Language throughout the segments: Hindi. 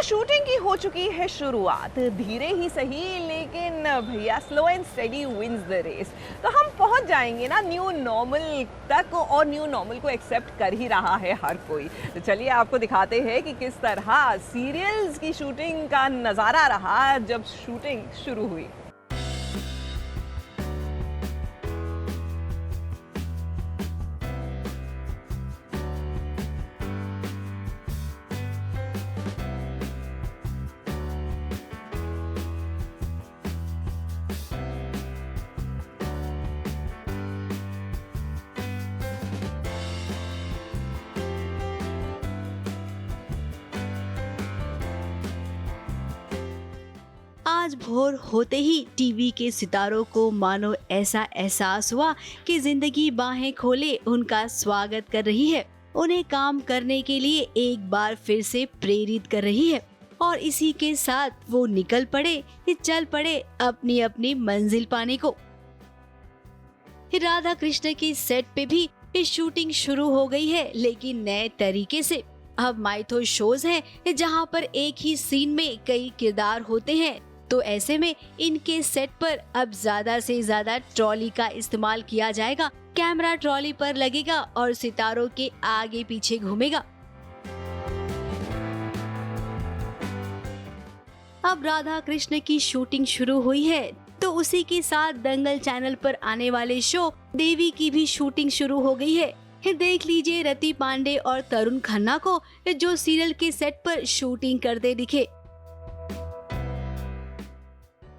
शूटिंग की हो चुकी है शुरुआत, धीरे ही सही लेकिन भैया slow and steady wins the race. तो हम पहुंच जाएंगे ना न्यू नॉर्मल तक, और न्यू नॉर्मल को एक्सेप्ट कर ही रहा है हर कोई। तो चलिए आपको दिखाते हैं कि किस तरह सीरियल्स की शूटिंग का नज़ारा रहा जब शूटिंग शुरू हुई। आज भोर होते ही टीवी के सितारों को मानो ऐसा एहसास हुआ कि जिंदगी बाहें खोले उनका स्वागत कर रही है, उन्हें काम करने के लिए एक बार फिर से प्रेरित कर रही है। और इसी के साथ वो निकल पड़े, चल पड़े अपनी अपनी मंजिल पाने को। राधा कृष्ण की सेट पे भी शूटिंग शुरू हो गई है, लेकिन नए तरीके से। अब माइथो शोज हैं जहां पर एक ही सीन में कई किरदार होते हैं, तो ऐसे में इनके सेट पर अब ज्यादा से ज्यादा ट्रॉली का इस्तेमाल किया जाएगा। कैमरा ट्रॉली पर लगेगा और सितारों के आगे पीछे घूमेगा। अब राधा कृष्ण की शूटिंग शुरू हुई है, तो उसी के साथ दंगल चैनल पर आने वाले शो देवी की भी शूटिंग शुरू हो गई है। देख लीजिए रति पांडे और तरुण खन्ना को, जो सीरियल के सेट पर शूटिंग करते दिखे।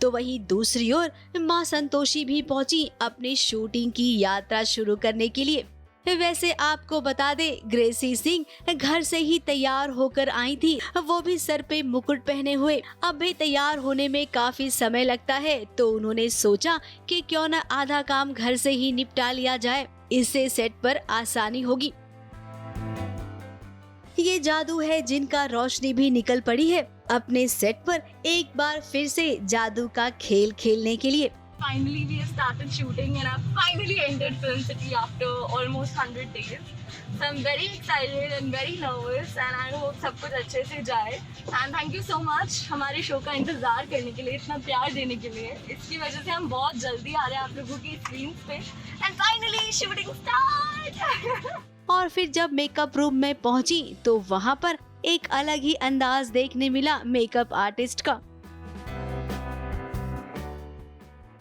तो वहीं दूसरी ओर मां संतोषी भी पहुंची अपनी शूटिंग की यात्रा शुरू करने के लिए। वैसे आपको बता दे, ग्रेसी सिंह घर से ही तैयार होकर आई थी, वो भी सर पे मुकुट पहने हुए। अब भी तैयार होने में काफी समय लगता है, तो उन्होंने सोचा कि क्यों न आधा काम घर से ही निपटा लिया जाए, इससे सेट पर आसानी होगी। ये जादू है जिनका रोशनी भी निकल पड़ी है अपने सेट पर एक बार फिर से जादू का खेल खेलने के लिए। Finally, we have started shooting and I've finally entered Film City after almost 100 days. So I'm very excited and very nervous and I hope सब कुछ अच्छे से जाए. And thank you so much हमारे शो का इंतजार करने के लिए, इतना प्यार देने के लिए। इसकी वजह से हम बहुत जल्दी आ रहे हैं आप लोगों की स्क्रीन्स पे। And finally shooting start! और फिर जब मेकअप रूम में पहुंची तो वहां पर एक अलग ही अंदाज देखने मिला मेकअप आर्टिस्ट का।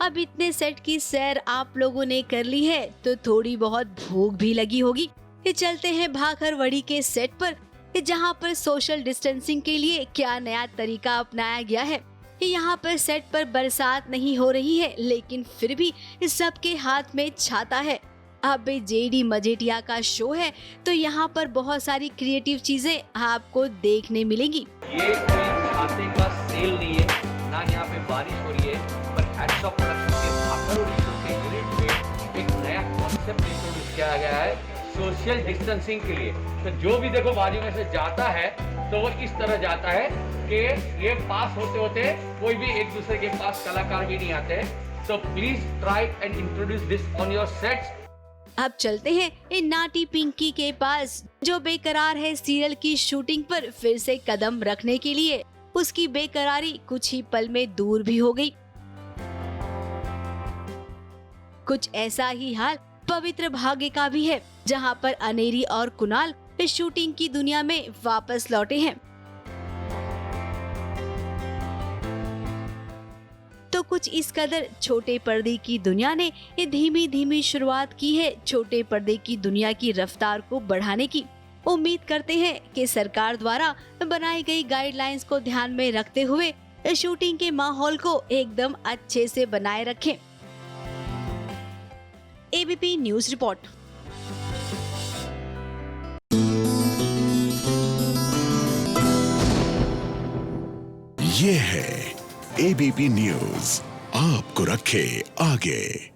अब इतने सेट की सैर आप लोगों ने कर ली है, तो थोड़ी बहुत भूख भी लगी होगी। चलते हैं भाखरवड़ी के सेट पर, जहां पर सोशल डिस्टेंसिंग के लिए क्या नया तरीका अपनाया गया है। यहाँ पर सेट पर बरसात नहीं हो रही है, लेकिन फिर भी सबके हाथ में छाता है। अब जेडी मजेटिया का शो है, तो यहाँ पर बहुत सारी क्रिएटिव चीजें आपको देखने मिलेंगी। ये कोई छाते का सेल नहीं है, ना यहाँ पे बारिश हो रही है, पर हैट्स ऑफ प्रोडक्शन के भाखरवड़ी शो के यूनिट में एक नया कॉन्सेप्ट इंट्रोड्यूस किया गया है सोशल डिस्टेंसिंग के लिए। तो जो भी देखो बाजू में से जाता है, तो वो इस तरह जाता है कि ये पास होते होते कोई भी एक दूसरे के पास कलाकार भी नहीं आते। तो please try and introduce this on your sets. अब चलते हैं इन नाटी पिंकी के पास, जो बेकरार है सीरियल की शूटिंग पर फिर से कदम रखने के लिए। उसकी बेकरारी कुछ ही पल में दूर भी हो गई। कुछ ऐसा ही हाल पवित्र भाग्य का भी है, जहां पर अनेरी और कुणाल शूटिंग की दुनिया में वापस लौटे हैं। तो कुछ इस कदर छोटे पर्दे की दुनिया ने ये धीमी धीमी शुरुआत की है छोटे पर्दे की दुनिया की रफ्तार को बढ़ाने की। उम्मीद करते हैं कि सरकार द्वारा बनाई गई गाइडलाइंस को ध्यान में रखते हुए शूटिंग के माहौल को एकदम अच्छे से बनाए रखें। ABP news report. ये है एबीपी न्यूज, आपको रखे आगे।